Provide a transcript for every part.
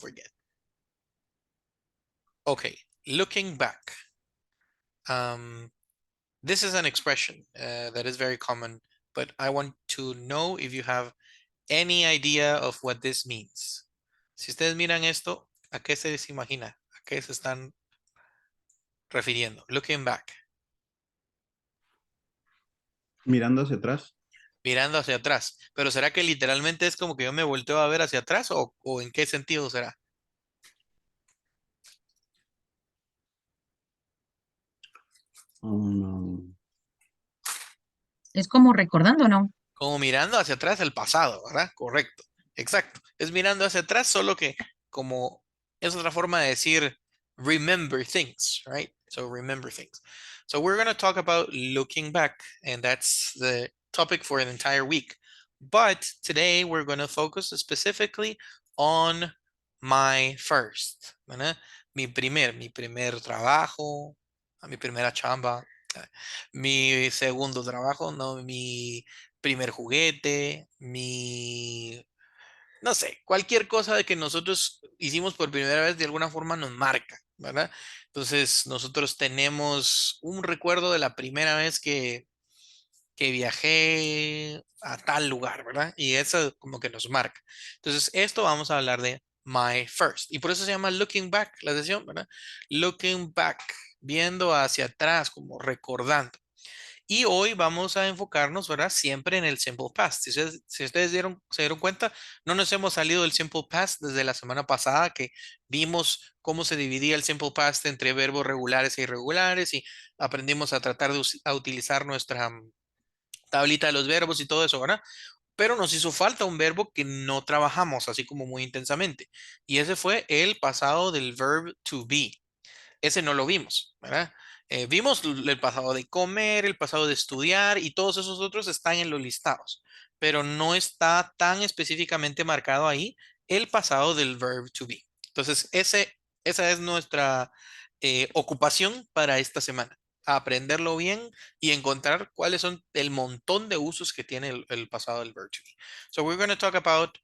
forget. Okay, looking back. This is an expression that is very common, but I want to know if you have any idea of what this means. Si ustedes miran esto, ¿a qué se les imagina? ¿A qué se están refiriendo? Looking back. Mirando hacia atrás. Mirando hacia atrás. Pero ¿será que literalmente es como que yo me volteo a ver hacia atrás o en qué sentido será? Um, Es como recordando, ¿no? Como mirando hacia atrás el pasado, ¿verdad? Correcto. Exacto. Es mirando hacia atrás, solo que como es otra forma de decir remember things, right? So remember things. So we're going to talk about looking back, and that's the topic for an entire week. But today we're going to focus specifically on my first, ¿verdad? Mi primer trabajo, mi primera chamba, mi segundo trabajo, no, mi primer juguete, no sé, cualquier cosa de que nosotros hicimos por primera vez de alguna forma nos marca, ¿verdad? Entonces nosotros tenemos un recuerdo de la primera vez que viajé a tal lugar, ¿verdad? Y eso como que nos marca. Entonces esto vamos a hablar de my first. Y por eso se llama looking back la sesión, ¿verdad? Looking back, viendo hacia atrás, como recordando. Y hoy vamos a enfocarnos, ¿verdad? Siempre en el simple past. Si ustedes se dieron cuenta, no nos hemos salido del simple past desde la semana pasada que vimos cómo se dividía el simple past entre verbos regulares e irregulares y aprendimos a tratar de a utilizar nuestra tablita de los verbos y todo eso, ¿verdad? Pero nos hizo falta un verbo que no trabajamos así como muy intensamente. Y ese fue el pasado del verb to be. Ese no lo vimos, ¿verdad? Vimos el pasado de comer, el pasado de estudiar y todos esos otros están en los listados, pero no está tan específicamente marcado ahí el pasado del verb to be. Entonces, esa es nuestra ocupación para esta semana. Aprenderlo bien y encontrar cuáles son el montón de usos que tiene el pasado del verb to be. So we're going to talk about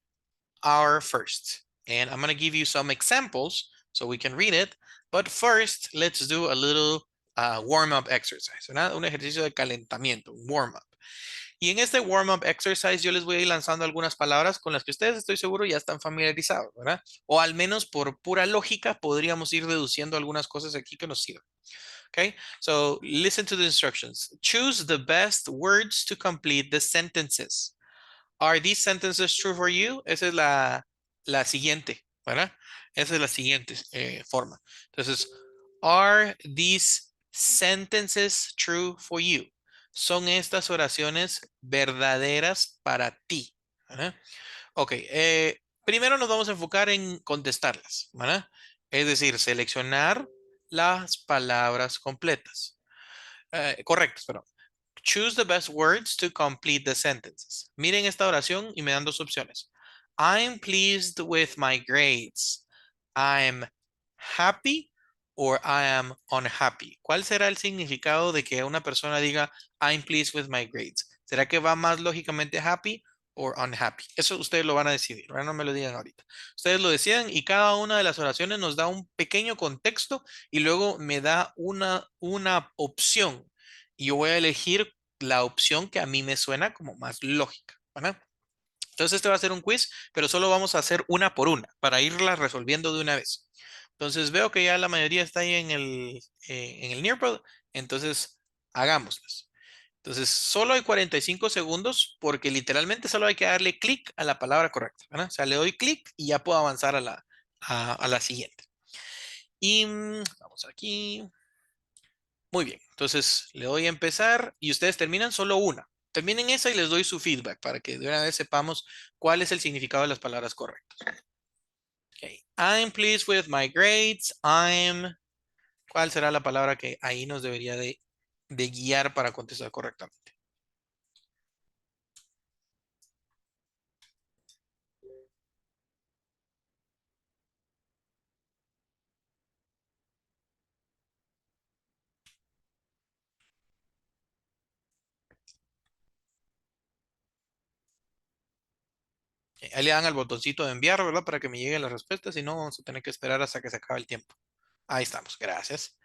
our first. And I'm going to give you some examples so we can read it. But first, let's do a little warm-up exercise, ¿verdad? Un ejercicio de calentamiento, warm-up. Y en este warm-up exercise yo les voy a ir lanzando algunas palabras con las que ustedes estoy seguro ya están familiarizados, ¿verdad? O al menos por pura lógica podríamos ir deduciendo algunas cosas aquí que nos sirven. Okay, so listen to the instructions. Choose the best words to complete the sentences. Are these sentences true for you? Esa es la siguiente, ¿verdad? Esa es la siguiente forma. Entonces, are these sentences true for you? ¿Son estas oraciones verdaderas para ti? ¿Verdad? Ok, primero nos vamos a enfocar en contestarlas, ¿verdad? Es decir, seleccionar las palabras completas. Correctas, perdón. Choose the best words to complete the sentences. Miren esta oración y me dan dos opciones. I'm pleased with my grades. I'm happy or I am unhappy. ¿Cuál será el significado de que una persona diga I'm pleased with my grades? ¿Será que va más lógicamente happy or unhappy? Eso ustedes lo van a decidir, ¿verdad? No me lo digan ahorita. Ustedes lo deciden y cada una de las oraciones nos da un pequeño contexto y luego me da una opción y yo voy a elegir la opción que a mí me suena como más lógica, ¿verdad? Entonces este va a ser un quiz, pero solo vamos a hacer una por una para irla resolviendo de una vez. Entonces veo que ya la mayoría está ahí en el Nearpod, entonces hagámoslas. Entonces solo hay 45 segundos porque literalmente solo hay que darle clic a la palabra correcta, ¿verdad? O sea, le doy clic y ya puedo avanzar a la siguiente. Y vamos aquí. Muy bien, entonces le doy a empezar y ustedes terminan solo una. Terminen esa y les doy su feedback para que de una vez sepamos cuál es el significado de las palabras correctas. Okay. I'm pleased with my grades. ¿Cuál será la palabra que ahí nos debería de guiar para contestar correctamente? Ahí le dan al botoncito de enviar, ¿verdad? Para que me lleguen las respuestas. Si no, vamos a tener que esperar hasta que se acabe el tiempo. Ahí estamos, gracias.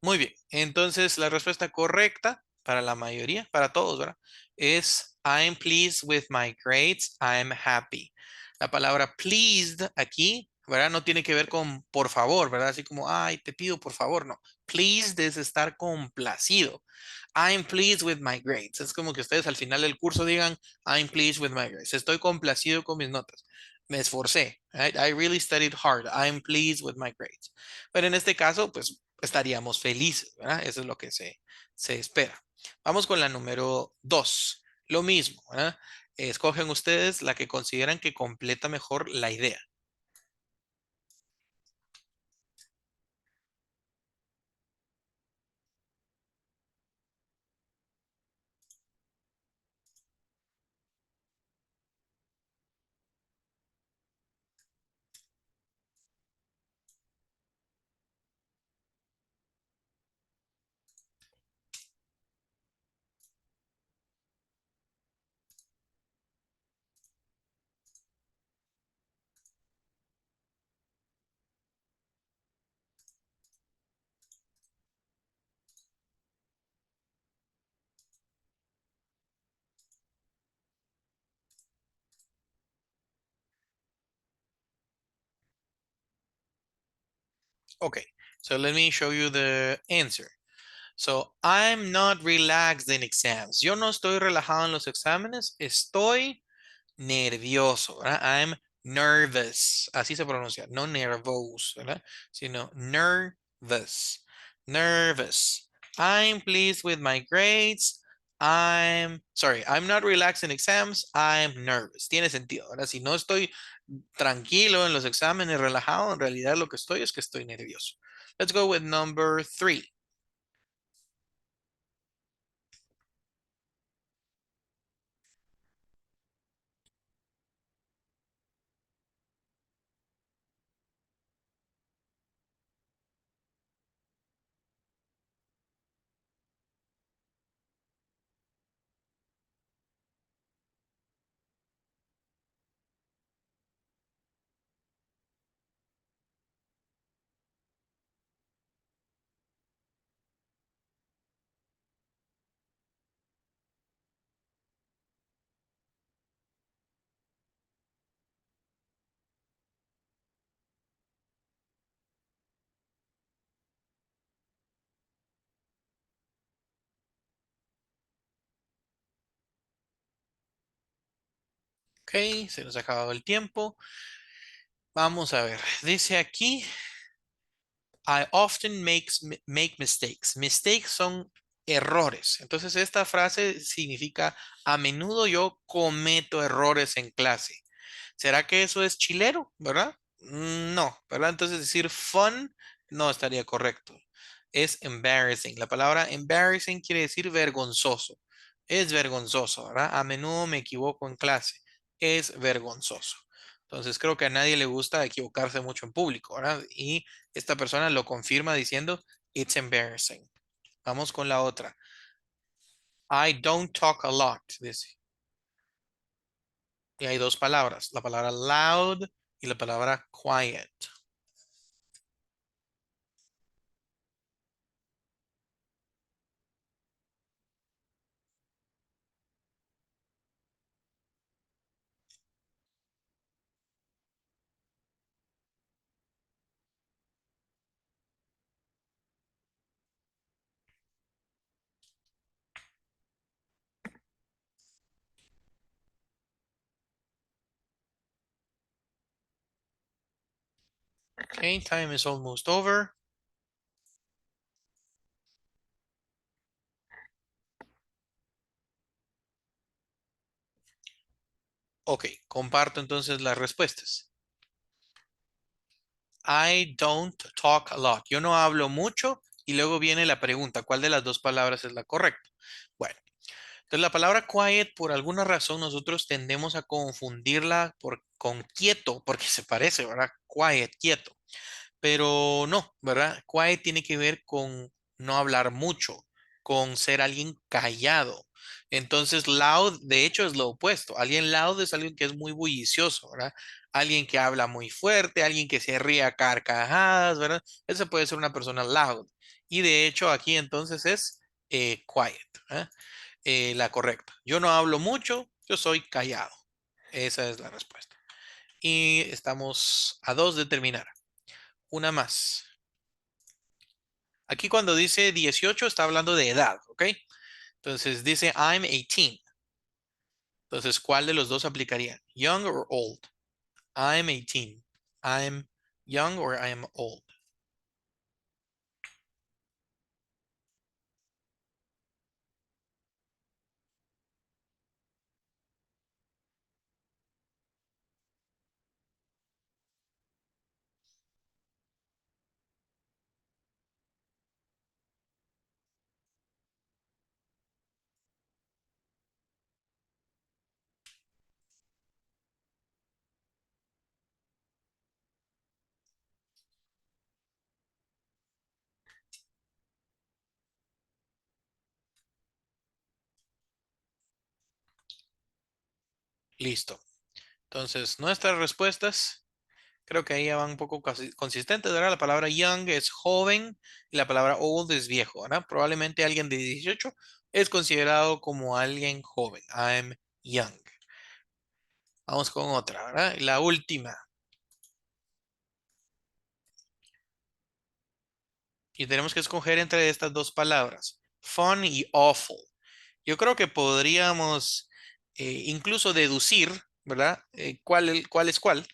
Muy bien, entonces la respuesta correcta para la mayoría, para todos, ¿verdad? Es I'm pleased with my grades, I'm happy. La palabra pleased aquí, ¿verdad? No tiene que ver con por favor, ¿verdad? Así como, ay, te pido por favor, no. Pleased es estar complacido. I'm pleased with my grades. Es como que ustedes al final del curso digan, I'm pleased with my grades. Estoy complacido con mis notas. Me esforcé. Right? I really studied hard. I'm pleased with my grades. Pero en este caso, pues estaríamos felices, ¿verdad? Eso es lo que se espera. Vamos con la número 2. Lo mismo, ¿verdad? Escogen ustedes la que consideran que completa mejor la idea. Okay, so let me show you the answer. So, I'm not relaxed in exams. Yo no estoy relajado en los exámenes, estoy nervioso, ¿verdad? I'm nervous. Así se pronuncia, no nervous, ¿verdad? Sino nervous. Nervous. I'm pleased with my grades. I'm not relaxed in exams. I'm nervous. Tiene sentido, ¿verdad? Si no estoy tranquilo en los exámenes, relajado, en realidad lo que estoy es que estoy nervioso. Let's go with number 3. Ok, se nos ha acabado el tiempo. Vamos a ver, dice aquí, I often make mistakes. Mistakes son errores. Entonces, esta frase significa, a menudo yo cometo errores en clase. ¿Será que eso es chilero, verdad? No, ¿verdad? Entonces, decir fun no estaría correcto. Es embarrassing. La palabra embarrassing quiere decir vergonzoso. Es vergonzoso, ¿verdad? A menudo me equivoco en clase. Es vergonzoso. Entonces creo que a nadie le gusta equivocarse mucho en público, ¿verdad? Y esta persona lo confirma diciendo, it's embarrassing. Vamos con la otra. I don't talk a lot, dice. Y hay dos palabras, la palabra loud y la palabra quiet. Okay, time is almost over. Ok, comparto entonces las respuestas. I don't talk a lot. Yo no hablo mucho y luego viene la pregunta, ¿cuál de las dos palabras es la correcta? Bueno, entonces la palabra quiet, por alguna razón nosotros tendemos a confundirla con quieto, porque se parece, ¿verdad? Quiet, quieto. Pero no, ¿verdad? Quiet tiene que ver con no hablar mucho, con ser alguien callado. Entonces, loud, de hecho, es lo opuesto. Alguien loud es alguien que es muy bullicioso, ¿verdad? Alguien que habla muy fuerte, alguien que se ríe a carcajadas, ¿verdad? Esa puede ser una persona loud. Y de hecho, aquí entonces es quiet, ¿eh? La correcta. Yo no hablo mucho, yo soy callado. Esa es la respuesta. Y estamos a dos de terminar. Una más. Aquí cuando dice 18 está hablando de edad, ¿ok? Entonces dice I'm 18. Entonces, ¿cuál de los dos aplicaría? Young or old? I'm 18. I'm young or I'm old. Listo. Entonces, nuestras respuestas, creo que ahí ya van un poco consistentes, ¿verdad? La palabra young es joven y la palabra old es viejo, ¿verdad? Probablemente alguien de 18 es considerado como alguien joven. I'm young. Vamos con otra, ¿verdad? La última. Y tenemos que escoger entre estas dos palabras, fun y awful. Yo creo que podríamos incluso deducir, ¿verdad? ¿Cuál es cuál?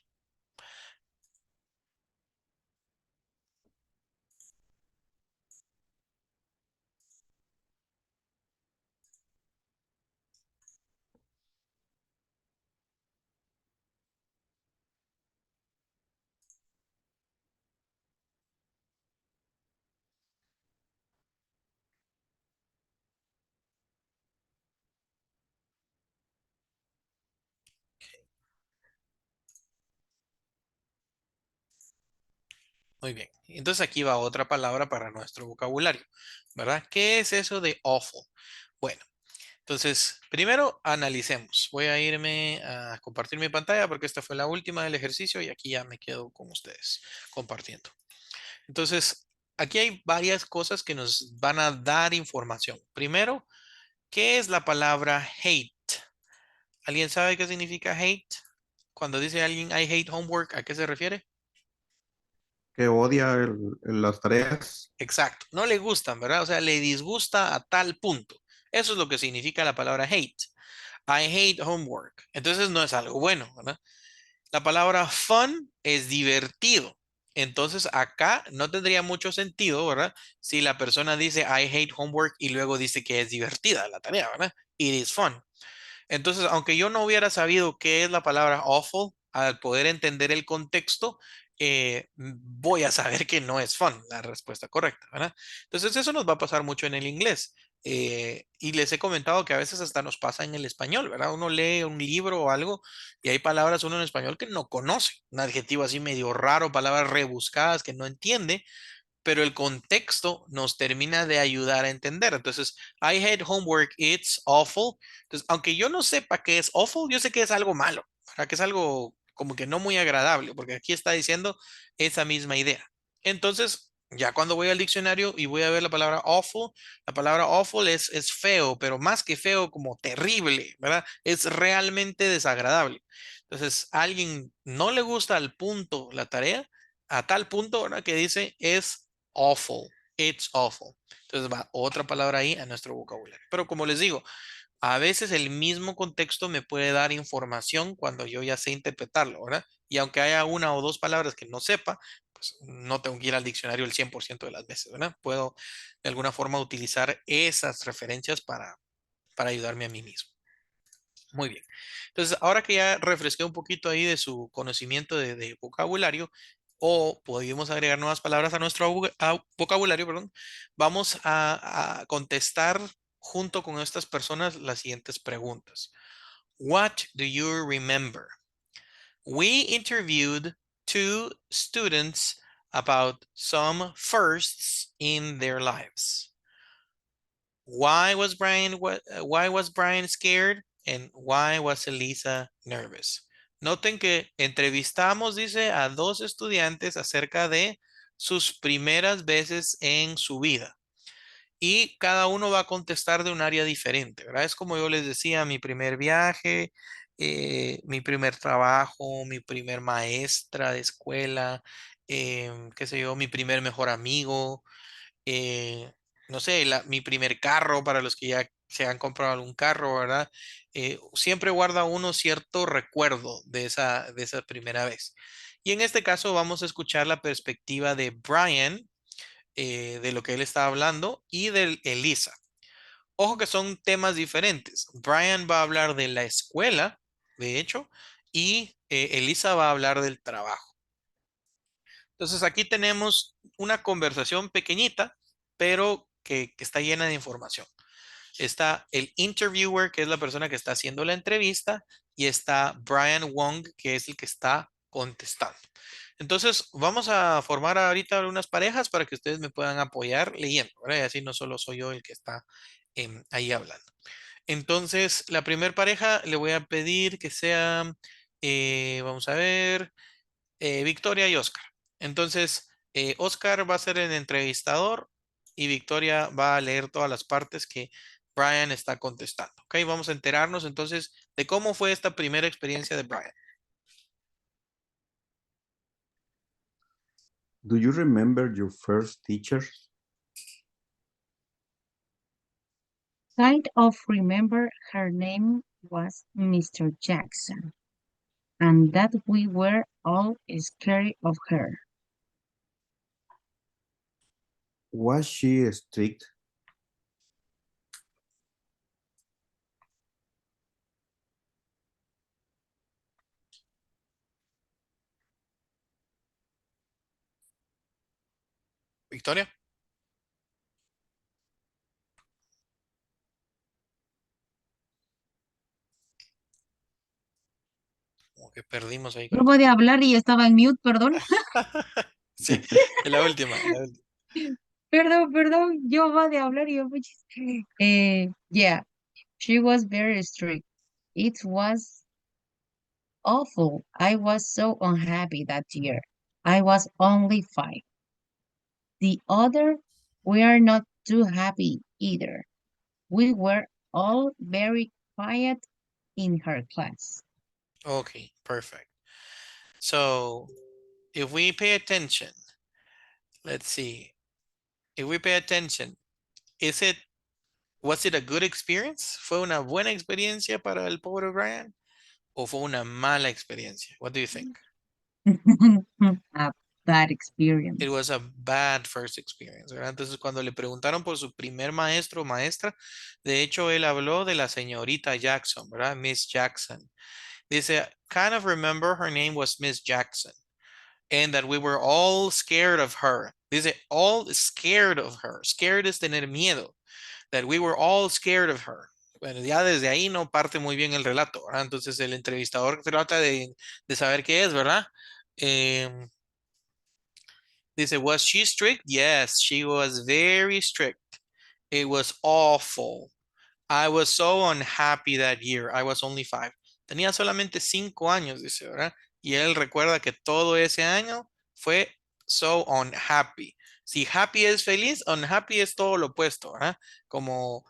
Muy bien. Entonces aquí va otra palabra para nuestro vocabulario, ¿verdad? ¿Qué es eso de awful? Bueno, entonces primero analicemos. Voy a irme a compartir mi pantalla porque esta fue la última del ejercicio y aquí ya me quedo con ustedes compartiendo. Entonces, aquí hay varias cosas que nos van a dar información. Primero, ¿qué es la palabra hate? ¿Alguien sabe qué significa hate? Cuando dice alguien I hate homework, ¿a qué se refiere? Que odia las tareas. Exacto, no le gustan, ¿verdad? O sea, le disgusta a tal punto. Eso es lo que significa la palabra hate. I hate homework. Entonces no es algo bueno, ¿verdad? La palabra fun es divertido. Entonces acá no tendría mucho sentido, ¿verdad? Si la persona dice I hate homework y luego dice que es divertida la tarea, ¿verdad? It is fun. Entonces, aunque yo no hubiera sabido qué es la palabra awful, al poder entender el contexto, voy a saber que no es fun, la respuesta correcta, ¿verdad? Entonces, eso nos va a pasar mucho en el inglés. Y les he comentado que a veces hasta nos pasa en el español, ¿verdad? Uno lee un libro o algo y hay palabras uno en español que no conoce, un adjetivo así medio raro, palabras rebuscadas que no entiende, pero el contexto nos termina de ayudar a entender. Entonces, I hate homework, it's awful. Entonces, aunque yo no sepa qué es awful, yo sé que es algo malo, ¿verdad? Que es algo como que no muy agradable, porque aquí está diciendo esa misma idea. Entonces, ya cuando voy al diccionario y voy a ver la palabra awful es feo, pero más que feo, como terrible, ¿verdad? Es realmente desagradable. Entonces, a alguien no le gusta al punto la tarea, a tal punto, ¿verdad? Que dice es awful. It's awful. Entonces va otra palabra ahí a nuestro vocabulario. Pero como les digo, a veces el mismo contexto me puede dar información cuando yo ya sé interpretarlo, ¿verdad? Y aunque haya una o dos palabras que no sepa, pues no tengo que ir al diccionario el 100% de las veces, ¿verdad? Puedo de alguna forma utilizar esas referencias para ayudarme a mí mismo. Muy bien. Entonces, ahora que ya refresqué un poquito ahí de su conocimiento de vocabulario, o podemos agregar nuevas palabras a nuestro vocabulario, perdón, vamos a contestar junto con estas personas las siguientes preguntas. What do you remember? We interviewed two students about some firsts in their lives. why was Brian scared? And why was Elisa nervous? Noten que entrevistamos, dice, a dos estudiantes acerca de sus primeras veces en su vida. Y cada uno va a contestar de un área diferente, ¿verdad? Es como yo les decía, mi primer viaje, mi primer trabajo, mi primer maestra de escuela, qué sé yo, mi primer mejor amigo, eh, no sé, mi primer carro para los que ya se han comprado algún carro, ¿verdad? Siempre guarda uno cierto recuerdo de esa primera vez. Y en este caso vamos a escuchar la perspectiva de Brian, de lo que él está hablando, y de Elisa. Ojo que son temas diferentes. Brian va a hablar de la escuela, de hecho, y Elisa va a hablar del trabajo. Entonces aquí tenemos una conversación pequeñita, pero que está llena de información. Está el interviewer, que es la persona que está haciendo la entrevista, y está Brian Wong, que es el que está contestando. Entonces, vamos a formar ahorita unas parejas para que ustedes me puedan apoyar leyendo, ¿verdad? Y así no solo soy yo el que está ahí hablando. Entonces, la primera pareja le voy a pedir que sea, vamos a ver, Victoria y Oscar. Entonces, Oscar va a ser el entrevistador y Victoria va a leer todas las partes que Brian está contestando. Ok, vamos a enterarnos entonces de cómo fue esta primera experiencia de Brian. Do you remember your first teacher? Kind of remember her name was Mr. Jackson, and that we were all scared of her. Was she strict? Victoria, como que perdimos ahí, creo. Acabo de hablar y estaba en mute, perdón. Sí, es la última. Perdón, yo va de hablar y yo pues, yeah, she was very strict. It was awful. I was so unhappy that year. I was only 5. The other were not too happy either. We were all very quiet in her class. Okay, perfect. So, if we pay attention, let's see. If we pay attention, is it was it a good experience? ¿Fue una buena experiencia para el pobre Brian? ¿O fue una mala experiencia? What do you think? A bad It experience. was a bad first experience, ¿verdad? Entonces, cuando le preguntaron por su primer maestro o maestra, de hecho, él habló de la señorita Jackson, ¿verdad? Miss Jackson. Dice, kind of remember her name was Miss Jackson, and that we were all scared of her. Dice, all scared of her. Scared es tener miedo. That we were all scared of her. Bueno, ya desde ahí no parte muy bien el relato, ¿verdad? Entonces el entrevistador trata de saber qué es, ¿verdad? Em, Dice, was she strict? Yes, she was very strict. It was awful. I was so unhappy that year. I was only 5. Tenía solamente 5 años, dice, ¿verdad? Y él recuerda que todo ese año fue so unhappy. Si happy es feliz, unhappy es todo lo opuesto, ¿verdad? Como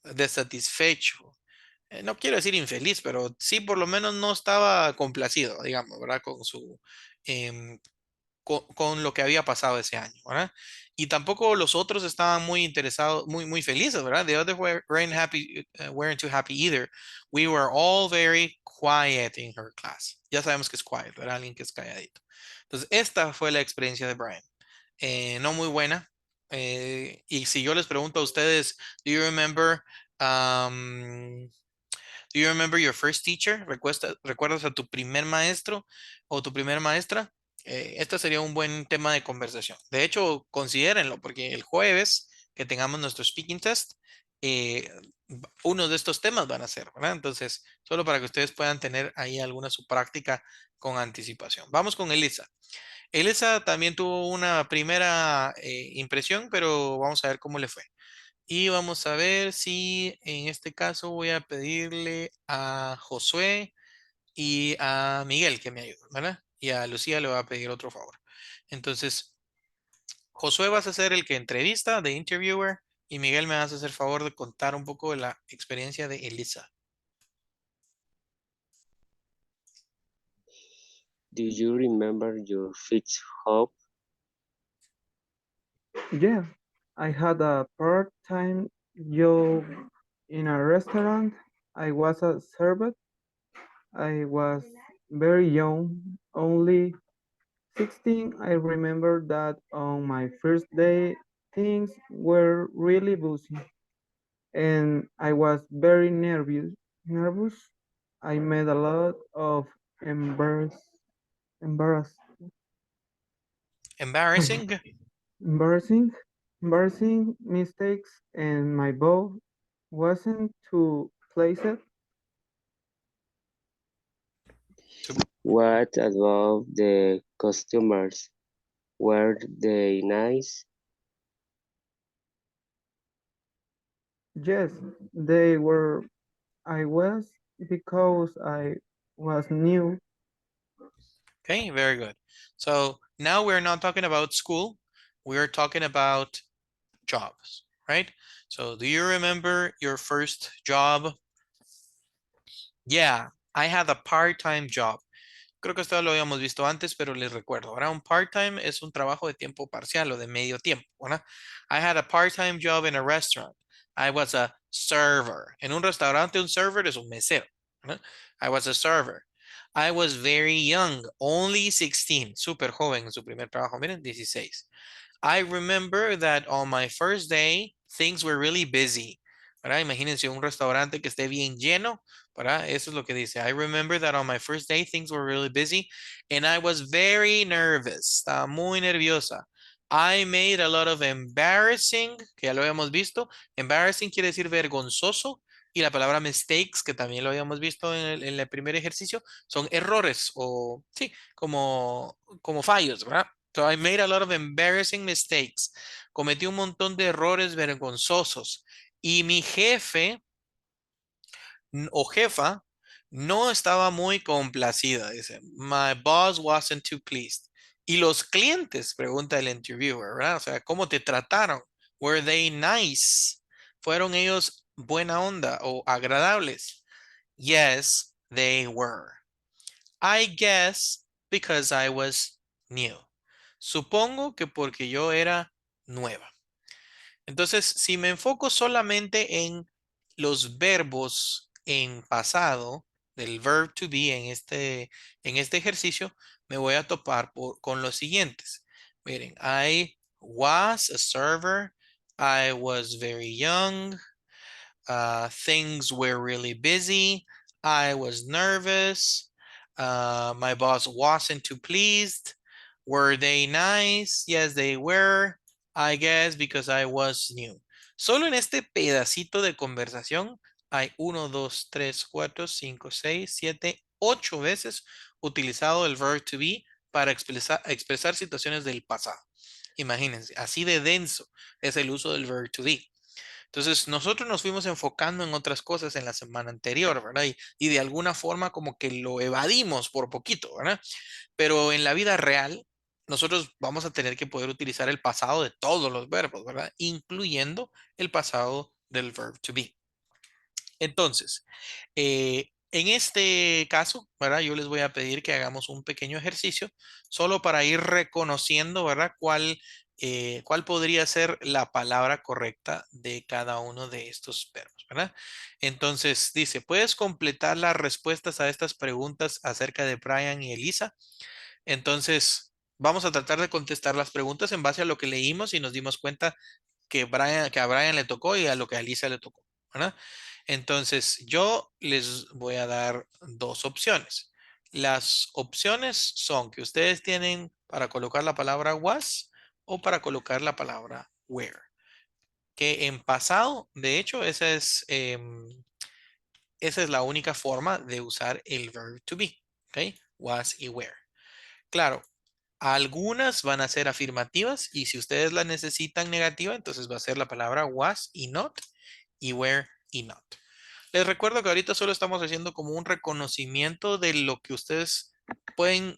desatisfecho. No quiero decir infeliz, pero sí por lo menos no estaba complacido, digamos, ¿verdad? Em, con lo que había pasado ese año, ¿verdad? Y tampoco los otros estaban muy interesados, muy felices, ¿verdad? The others weren't too happy either. We were all very quiet in her class. Ya sabemos que es quiet, ¿verdad? Alguien que es calladito. Entonces, esta fue la experiencia de Brian. No muy buena. Y si yo les pregunto a ustedes, um, do you remember your first teacher? ¿Recuerdas a tu primer maestro o tu primera maestra? Este sería un buen tema de conversación. De hecho, considérenlo, porque el jueves que tengamos nuestro speaking test, eh, uno de estos temas van a ser, ¿verdad? Entonces, solo para que ustedes puedan tener ahí alguna su práctica con anticipación. Vamos con Elisa. Elisa también tuvo una primera impresión, pero vamos a ver cómo le fue. Y vamos a ver si en este caso voy a pedirle a Josué y a Miguel que me ayuden, ¿verdad? Y a Lucía le voy a pedir otro favor. Entonces, Josué vas a ser el que entrevista, de interviewer, y Miguel me vas a hacer favor de contar un poco de la experiencia de Elisa. Do you remember your first job? Yeah, I had a part-time job in a restaurant. I was a server. I was very young, only 16. I remember that on my first day, things were really busy, and I was very nervous. I made a lot of embarrass, embarrass, Embarrassing. embarrassing, embarrassing mistakes, and my boss wasn't too pleased. What about the customers? Were they nice? Yes, they were. I was because I was new. Okay, very good. So now we're not talking about school. We're talking about jobs, right? So do you remember your first job? Yeah, I had a part-time job. Creo que esto lo habíamos visto antes, pero les recuerdo. Ahora, un part-time es un trabajo de tiempo parcial o de medio tiempo, ¿verdad? I had a part-time job in a restaurant. I was a server. En un restaurante, un server es un mesero, ¿verdad? I was a server. I was very young, only 16, súper joven en su primer trabajo. Miren, 16. I remember that on my first day, things were really busy. ¿Verdad? Imagínense un restaurante que esté bien lleno, ¿verdad? Eso es lo que dice. I remember that on my first day, things were really busy and I was very nervous. Estaba muy nerviosa. I made a lot of embarrassing, que ya lo habíamos visto. Embarrassing quiere decir vergonzoso. Y la palabra mistakes, que también lo habíamos visto en el primer ejercicio, son errores o, sí, como fallos, ¿verdad? So I made a lot of embarrassing mistakes. Cometí un montón de errores vergonzosos. Y mi jefe o jefa no estaba muy complacida. Dice, my boss wasn't too pleased. Y los clientes, pregunta el interviewer, ¿verdad? O sea, ¿cómo te trataron? Were they nice? ¿Fueron ellos buena onda o agradables? Yes, they were. I guess because I was new. Supongo que porque yo era nueva. Entonces, si me enfoco solamente en los verbos en pasado, del verb to be en este ejercicio, me voy a topar con los siguientes. Miren, I was a server, I was very young, things were really busy. I was nervous. My boss wasn't too pleased. Were they nice? Yes, they were. I guess because I was new. Solo en este pedacito de conversación hay 8 veces utilizado el verb to be para expresar situaciones del pasado. Imagínense, así de denso es el uso del verb to be. Entonces, nosotros nos fuimos enfocando en otras cosas en la semana anterior, ¿verdad? Y de alguna forma como que lo evadimos por poquito, ¿verdad? Pero en la vida real, nosotros vamos a tener que poder utilizar el pasado de todos los verbos, ¿verdad? Incluyendo el pasado del verb to be. Entonces, en este caso, ¿verdad? Yo les voy a pedir que hagamos un pequeño ejercicio solo para ir reconociendo, ¿verdad? ¿Cuál podría ser la palabra correcta de cada uno de estos verbos, ¿verdad? Entonces, dice, ¿puedes completar las respuestas a estas preguntas acerca de Brian y Elisa? Entonces, vamos a tratar de contestar las preguntas en base a lo que leímos y nos dimos cuenta que a Brian le tocó y a lo que a Elisa le tocó, ¿verdad? Entonces, yo les voy a dar dos opciones. Las opciones son que ustedes tienen para colocar la palabra was o para colocar la palabra were. Que en pasado, de hecho, esa es la única forma de usar el verb to be. ¿Ok? Was y were. Claro, Algunas van a ser afirmativas y si ustedes la necesitan negativa, entonces va a ser la palabra was y not y were y not. Les recuerdo que ahorita solo estamos haciendo como un reconocimiento de lo que ustedes pueden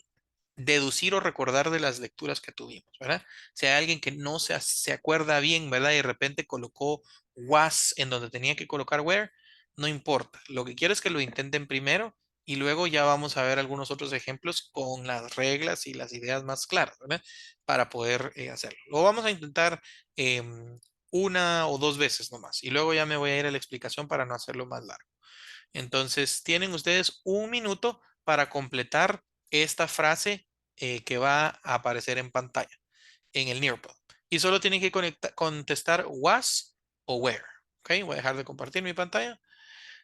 deducir o recordar de las lecturas que tuvimos, ¿verdad? Si hay alguien que no se acuerda bien, ¿verdad? Y de repente colocó was en donde tenía que colocar where, no importa. Lo que quiero es que lo intenten primero y luego ya vamos a ver algunos otros ejemplos con las reglas y las ideas más claras, ¿verdad? Para poder hacerlo. Lo vamos a intentar una o dos veces nomás y luego ya me voy a ir a la explicación para no hacerlo más largo. Entonces, tienen ustedes un minuto para completar esta frase que va a aparecer en pantalla, en el Nearpod. Y solo tienen que contestar was o where. ¿Ok? Voy a dejar de compartir mi pantalla.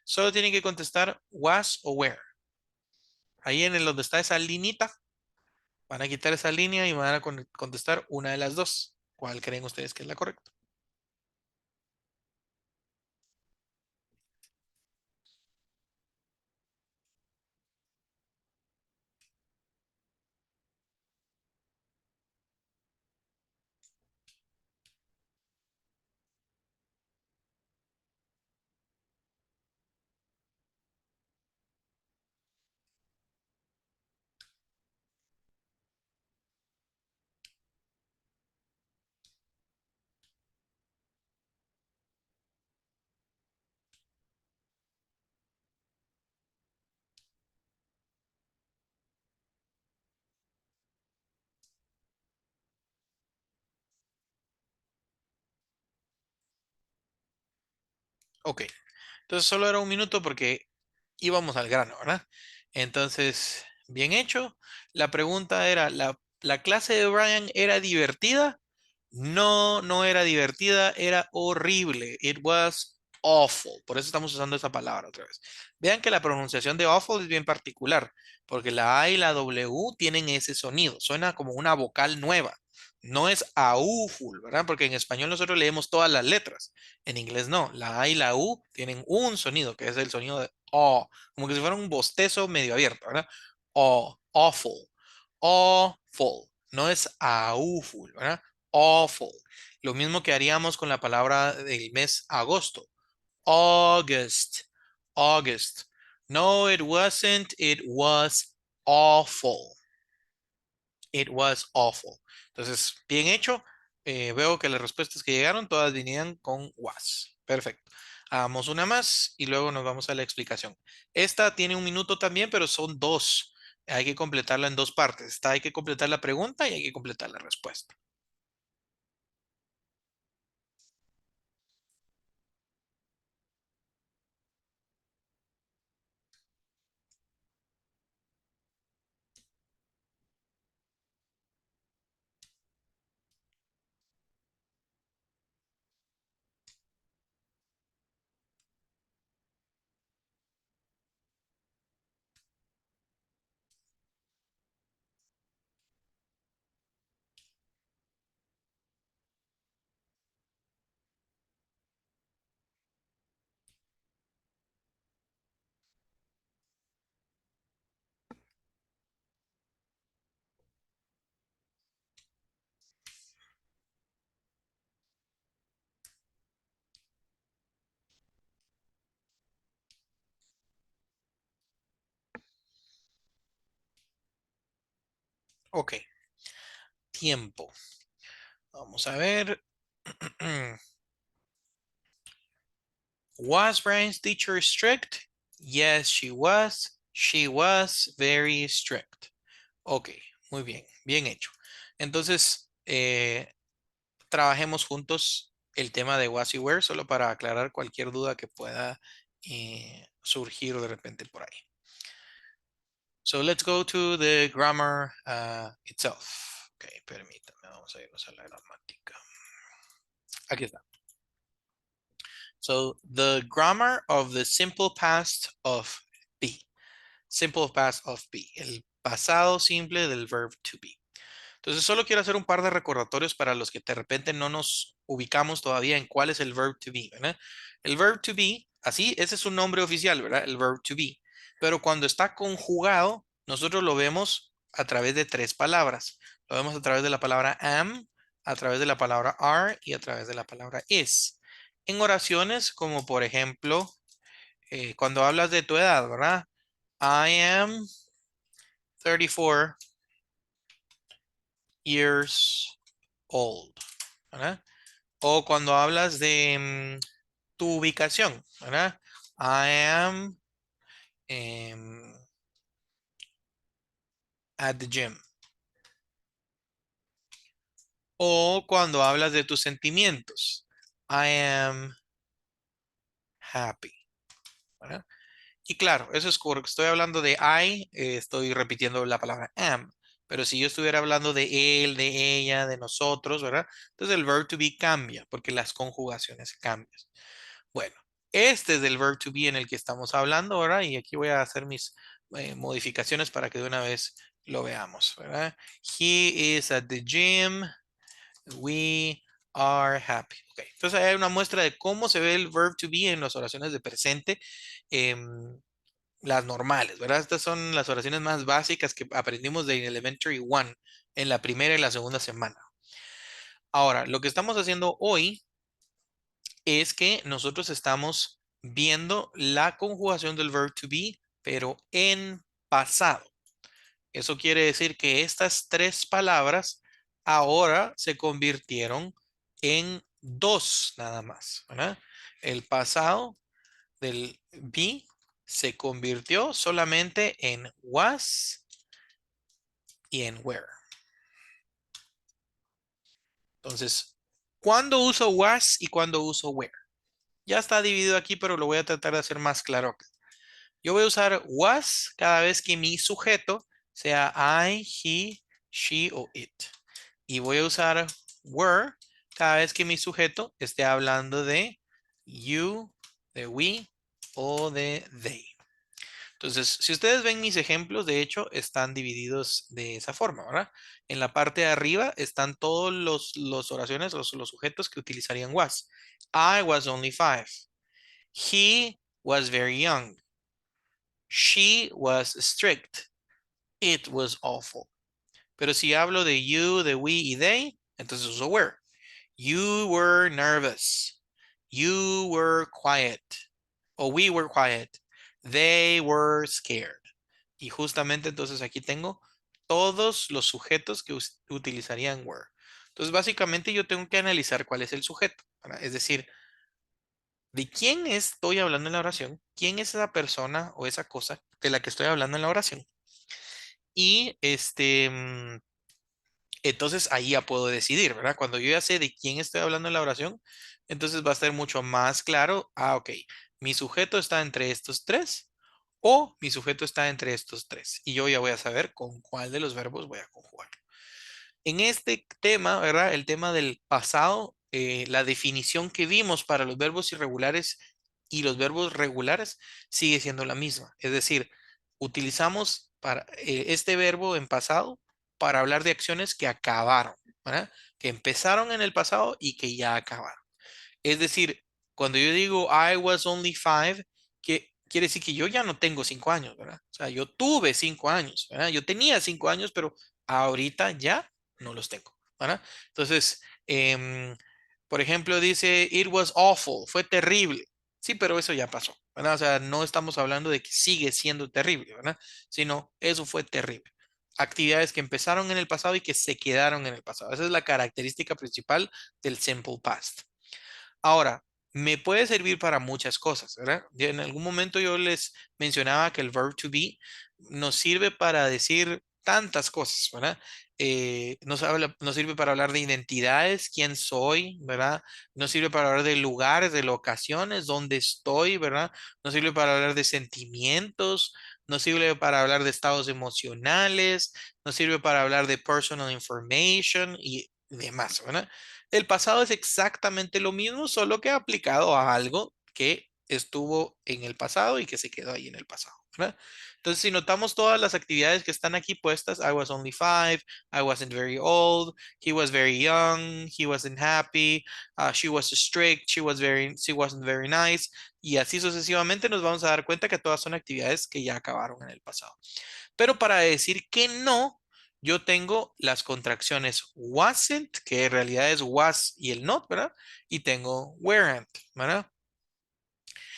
Solo tienen que contestar was o where. Ahí en el donde está esa linita, van a quitar esa línea y van a contestar una de las dos. ¿Cuál creen ustedes que es la correcta? Ok. Entonces solo era un minuto porque íbamos al grano, ¿verdad? Entonces, bien hecho. La pregunta era, ¿la clase de Brian era divertida? No, no era divertida, era horrible. It was awful. Por eso estamos usando esa palabra otra vez. Vean que la pronunciación de awful es bien particular, porque la A y la W tienen ese sonido. Suena como una vocal nueva. No es awful, ¿verdad? Porque en español nosotros leemos todas las letras. En inglés no. La A y la U tienen un sonido, que es el sonido de O, como que si fuera un bostezo medio abierto, ¿verdad? O, awful, awful. No es awful, ¿verdad? Awful. Lo mismo que haríamos con la palabra del mes agosto. August. August. No, it wasn't. It was awful. It was awful. Entonces, bien hecho. Veo que las respuestas que llegaron todas venían con was. Perfecto. Hagamos una más y luego nos vamos a la explicación. Esta tiene un minuto también, pero son dos. Hay que completarla en dos partes. Esta hay que completar la pregunta y hay que completar la respuesta. Ok. Tiempo. Vamos a ver. Was Brian's teacher strict? Yes, she was. She was very strict. Ok, muy bien, bien hecho. Entonces, trabajemos juntos el tema de was y were, solo para aclarar cualquier duda que pueda surgir de repente por ahí. So let's go to the grammar itself. Ok, permítame, vamos a irnos a la gramática. Aquí está. So the grammar of the simple past of be. Simple past of be. El pasado simple del verb to be. Entonces solo quiero hacer un par de recordatorios para los que de repente no nos ubicamos todavía en cuál es el verb to be, ¿verdad? El verb to be, así, ese es su nombre oficial, ¿verdad? El verb to be. Pero cuando está conjugado, nosotros lo vemos a través de tres palabras. Lo vemos a través de la palabra am, a través de la palabra are y a través de la palabra is. En oraciones como por ejemplo, cuando hablas de tu edad, ¿verdad? I am 34 years old, ¿verdad? O cuando hablas de tu ubicación, ¿verdad? I am at the gym. O cuando hablas de tus sentimientos, I am happy, ¿verdad? Y claro, eso es porque estoy hablando de I, estoy repitiendo la palabra am. Pero si yo estuviera hablando de él, de ella, de nosotros, ¿verdad? Entonces el verb to be cambia porque las conjugaciones cambian. Bueno, este es el verb to be en el que estamos hablando, ¿verdad? Y aquí voy a hacer mis modificaciones para que de una vez lo veamos, ¿verdad? He is at the gym. We are happy. Okay. Entonces hay una muestra de cómo se ve el verb to be en las oraciones de presente, las normales, ¿verdad? Estas son las oraciones más básicas que aprendimos de Elementary One en la primera y la segunda semana. Ahora, lo que estamos haciendo hoy es que nosotros estamos viendo la conjugación del verb to be, pero en pasado. Eso quiere decir que estas tres palabras ahora se convirtieron en dos nada más, ¿verdad? El pasado del be se convirtió solamente en was y en were. Entonces, ¿cuándo uso was y cuándo uso were? Ya está dividido aquí, pero lo voy a tratar de hacer más claro acá. Yo voy a usar was cada vez que mi sujeto sea I, he, she o it. Y voy a usar were cada vez que mi sujeto esté hablando de you, de we o de they. Entonces, si ustedes ven mis ejemplos, de hecho, están divididos de esa forma, ¿verdad? En la parte de arriba están todos los oraciones, los sujetos que utilizarían was. I was only 5. He was very young. She was strict. It was awful. Pero si hablo de you, de we y they, entonces uso were. You were nervous. You were quiet. O we were quiet. They were scared. Y justamente entonces aquí tengo todos los sujetos que utilizarían were. Entonces básicamente yo tengo que analizar cuál es el sujeto, ¿verdad? Es decir, ¿de quién estoy hablando en la oración? ¿Quién es esa persona o esa cosa de la que estoy hablando en la oración? Y entonces ahí ya puedo decidir, ¿verdad? Cuando yo ya sé de quién estoy hablando en la oración, entonces va a ser mucho más claro. Ah, ok, mi sujeto está entre estos tres o mi sujeto está entre estos tres. Y yo ya voy a saber con cuál de los verbos voy a conjugar. En este tema, ¿verdad? El tema del pasado, la definición que vimos para los verbos irregulares y los verbos regulares sigue siendo la misma. Es decir, utilizamos para, este verbo en pasado para hablar de acciones que acabaron, ¿verdad? Que empezaron en el pasado y que ya acabaron. Es decir, cuando yo digo I was only 5, que quiere decir que yo ya no tengo 5 años, ¿verdad? O sea, yo tuve 5 años, ¿verdad? Yo tenía 5 años, pero ahorita ya no los tengo, ¿verdad? Entonces, por ejemplo, dice it was awful, fue terrible. Sí, pero eso ya pasó, ¿verdad? O sea, no estamos hablando de que sigue siendo terrible, ¿verdad? Sino eso fue terrible. Actividades que empezaron en el pasado y que se quedaron en el pasado. Esa es la característica principal del simple past. Ahora, me puede servir para muchas cosas, ¿verdad? En algún momento yo les mencionaba que el verb to be nos sirve para decir tantas cosas, ¿verdad? Nos sirve para hablar de identidades, quién soy, ¿verdad? Nos sirve para hablar de lugares, de locaciones, dónde estoy, ¿verdad? Nos sirve para hablar de sentimientos, nos sirve para hablar de estados emocionales, nos sirve para hablar de personal information y demás, ¿verdad? El pasado es exactamente lo mismo, solo que aplicado a algo que estuvo en el pasado y que se quedó ahí en el pasado, ¿verdad? Entonces, si notamos todas las actividades que están aquí puestas, I was only 5, I wasn't very old, he was very young, he wasn't happy, she was strict, she wasn't very nice, y así sucesivamente nos vamos a dar cuenta que todas son actividades que ya acabaron en el pasado. Pero para decir que no, yo tengo las contracciones wasn't, que en realidad es was y el not, ¿verdad? Y tengo weren't, ¿verdad?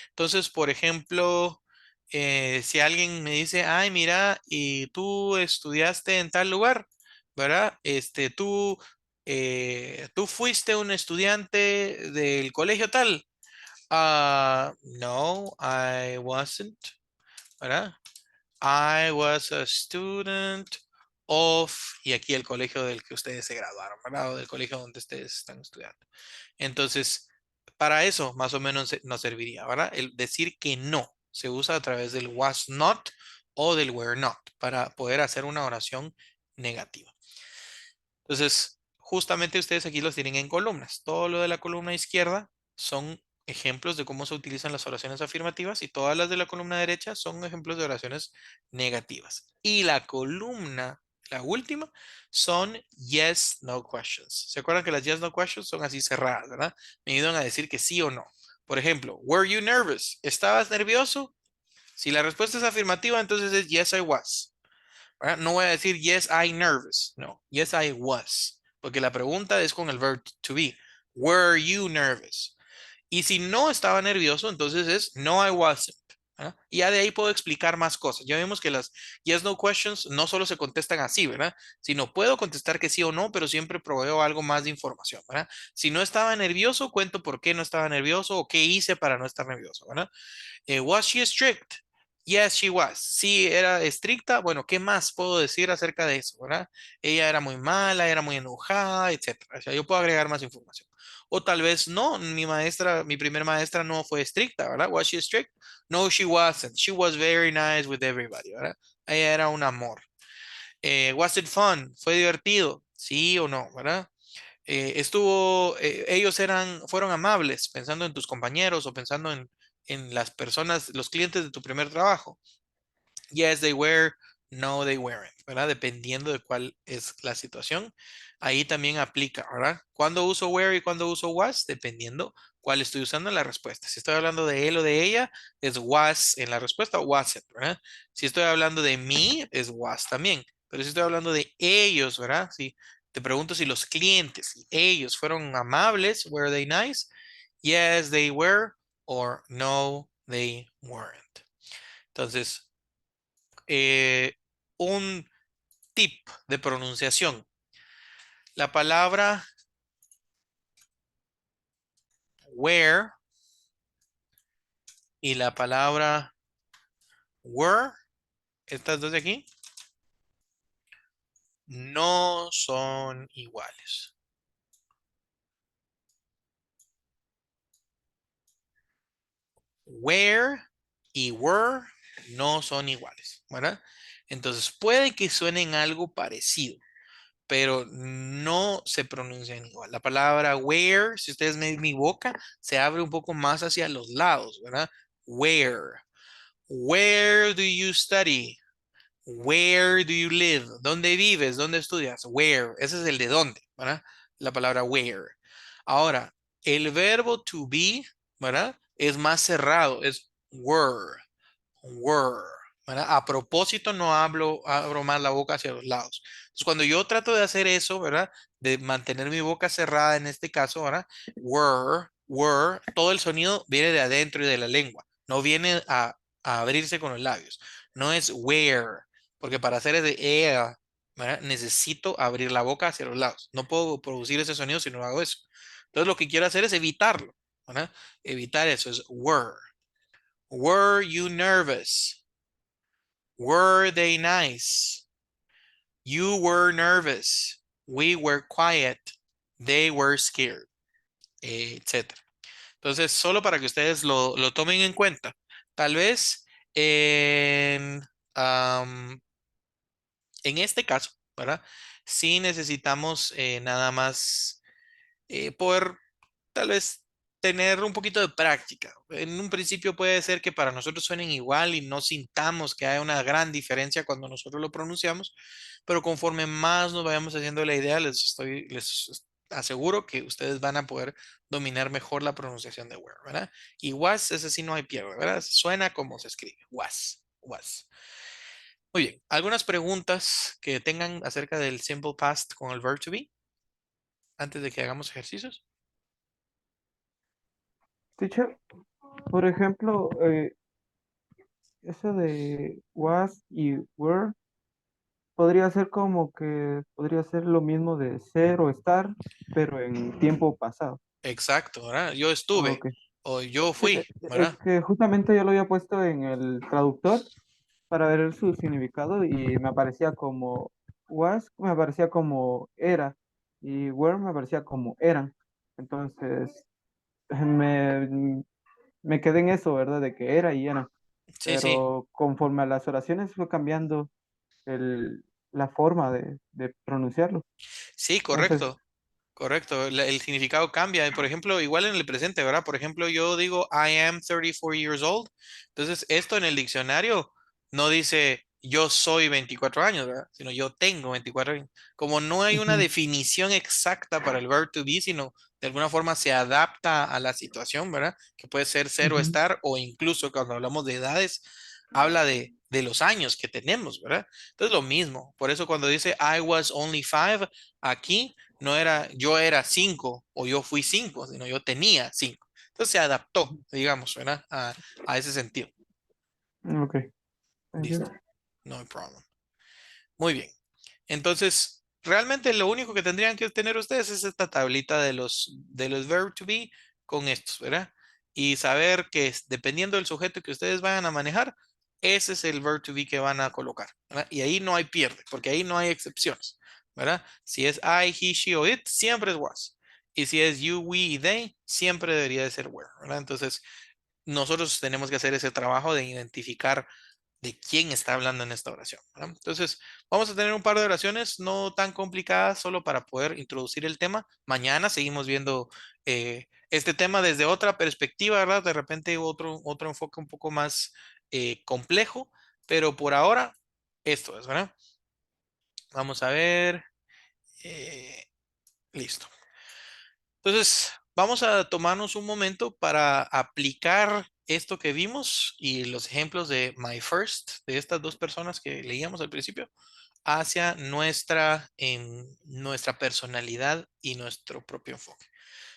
Entonces, por ejemplo, si alguien me dice, ay, mira, y tú estudiaste en tal lugar, ¿verdad? Tú fuiste un estudiante del colegio tal. No, I wasn't, ¿verdad? I was a student of, y aquí el colegio del que ustedes se graduaron, ¿verdad? O del colegio donde ustedes están estudiando. Entonces, para eso más o menos nos serviría, ¿verdad? El decir que no se usa a través del was not o del were not para poder hacer una oración negativa. Entonces, justamente ustedes aquí los tienen en columnas. Todo lo de la columna izquierda son ejemplos de cómo se utilizan las oraciones afirmativas y todas las de la columna derecha son ejemplos de oraciones negativas. Y la columna, la última, son yes, no questions. ¿Se acuerdan que las yes, no questions son así cerradas, ¿verdad? Me ayudan a decir que sí o no. Por ejemplo, were you nervous? ¿Estabas nervioso? Si la respuesta es afirmativa, entonces es yes, I was. ¿Verdad? No voy a decir yes, I nervous. No, yes, I was. Porque la pregunta es con el verb to be. Were you nervous? Y si no estaba nervioso, entonces es no, I wasn't. ¿Ah? Y ya de ahí puedo explicar más cosas. Ya vimos que las yes, no questions no solo se contestan así, ¿verdad? Sino puedo contestar que sí o no, pero siempre proveo algo más de información, ¿verdad? Si no estaba nervioso, cuento por qué no estaba nervioso o qué hice para no estar nervioso, ¿verdad? Was she strict? Yes, she was. Sí, era estricta. Bueno, ¿qué más puedo decir acerca de eso, verdad? Ella era muy mala, era muy enojada, etcétera. O sea, yo puedo agregar más información. O tal vez no, mi maestra, mi primer maestra no fue estricta, ¿verdad? Was she strict? No, she wasn't. She was very nice with everybody, ¿verdad? Ella era un amor. Was it fun? ¿Fue divertido? Sí o no, ¿verdad? Ellos fueron amables pensando en tus compañeros o pensando en las personas, los clientes de tu primer trabajo. Yes, they were. No, they weren't, ¿verdad? Dependiendo de cuál es la situación. Ahí también aplica, ¿verdad? ¿Cuándo uso were y cuándo uso was? Dependiendo cuál estoy usando en la respuesta. Si estoy hablando de él o de ella, es was en la respuesta o wasn't, ¿verdad? Si estoy hablando de mí, es was también. Pero si estoy hablando de ellos, ¿verdad? Si te pregunto si los clientes, si ellos fueron amables, were they nice? Yes, they were, or no, they weren't. Entonces, un tip de pronunciación. La palabra where y la palabra were, estas dos de aquí, no son iguales. Where y were no son iguales, ¿verdad? Entonces puede que suenen algo parecido, pero no se pronuncian igual. La palabra where, si ustedes ven mi boca, se abre un poco más hacia los lados, ¿verdad? Where. Where do you study? Where do you live? ¿Dónde vives? ¿Dónde estudias? Where. Ese es el de dónde, ¿verdad? La palabra where. Ahora, el verbo to be, ¿verdad? Es más cerrado, es were, were, ¿verdad? A propósito no abro más la boca hacia los lados. Entonces, cuando yo trato de hacer eso, ¿verdad? De mantener mi boca cerrada en este caso, ¿verdad? Were, todo el sonido viene de adentro y de la lengua, no viene a abrirse con los labios. No es where, porque para hacer es de ¿verdad? Necesito abrir la boca hacia los lados. No puedo producir ese sonido si no hago eso. Entonces lo que quiero hacer es evitarlo, ¿verdad? Evitar eso es were. Were you nervous? Were they nice? You were nervous. We were quiet. They were scared, etcétera. Entonces, solo para que ustedes lo tomen en cuenta. Tal vez en, am, en este caso, ¿verdad? Sí necesitamos nada más poder tal vez tener un poquito de práctica. En un principio puede ser que para nosotros suenen igual y no sintamos que hay una gran diferencia cuando nosotros lo pronunciamos, pero conforme más nos vayamos haciendo la idea, les aseguro que ustedes van a poder dominar mejor la pronunciación de were, ¿verdad? Y was, ese sí no hay pierde, ¿verdad? Suena como se escribe, was, was. Muy bien. ¿Algunas preguntas que tengan acerca del simple past con el verb to be antes de que hagamos ejercicios? Teacher, por ejemplo, eso de was y were podría ser como que podría ser lo mismo de ser o estar, pero en tiempo pasado. Exacto, ¿verdad? Yo estuve Ok. o yo Sí, fui, es ¿verdad? que justamente yo lo había puesto en el traductor para ver su significado y me aparecía como was, me aparecía como era y were me aparecía como eran. Entonces me, me quedé en eso, ¿verdad? De que era y eran. Sí, sí. Pero conforme a las oraciones fue cambiando la forma de pronunciarlo. Sí, Entonces, correcto. Correcto, el significado cambia. Por ejemplo, igual en el presente, ¿verdad? Por ejemplo, yo digo I am 34 years old. Entonces, esto en el diccionario no dice yo soy 24 años, ¿verdad? Sino yo tengo 24 años. Como no hay una ujú, definición exacta para el verb to be, sino de alguna forma se adapta a la situación, ¿verdad? Que puede ser o ujú. estar, o incluso cuando hablamos de edades, habla de los años que tenemos, ¿verdad? Entonces, lo mismo. Por eso cuando dice I was only five, aquí no era yo era 5 o yo fui 5, sino yo tenía 5. Entonces se adaptó, digamos, ¿verdad? A ese sentido. Ok, thank you. Listo, no problem. Muy bien. Entonces, realmente lo único que tendrían que tener ustedes es esta tablita de los verb to be con estos, ¿verdad? Y saber que dependiendo del sujeto que ustedes vayan a manejar, ese es el verb to be que van a colocar, ¿verdad? Y ahí no hay pierde, porque ahí no hay excepciones, ¿verdad? Si es I, he, she o it, siempre es was. Y si es you, we y they, siempre debería de ser were, ¿verdad? Entonces, nosotros tenemos que hacer ese trabajo de identificar de quién está hablando en esta oración, ¿verdad? Entonces, vamos a tener un par de oraciones no tan complicadas solo para poder introducir el tema. Mañana seguimos viendo este tema desde otra perspectiva, ¿verdad? De repente otro enfoque un poco más complejo, pero por ahora esto es, ¿verdad? Vamos a ver. eh, listo. Entonces, vamos a tomarnos un momento para aplicar esto que vimos y los ejemplos de My First, de estas dos personas que leíamos al principio, hacia nuestra personalidad y nuestro propio enfoque.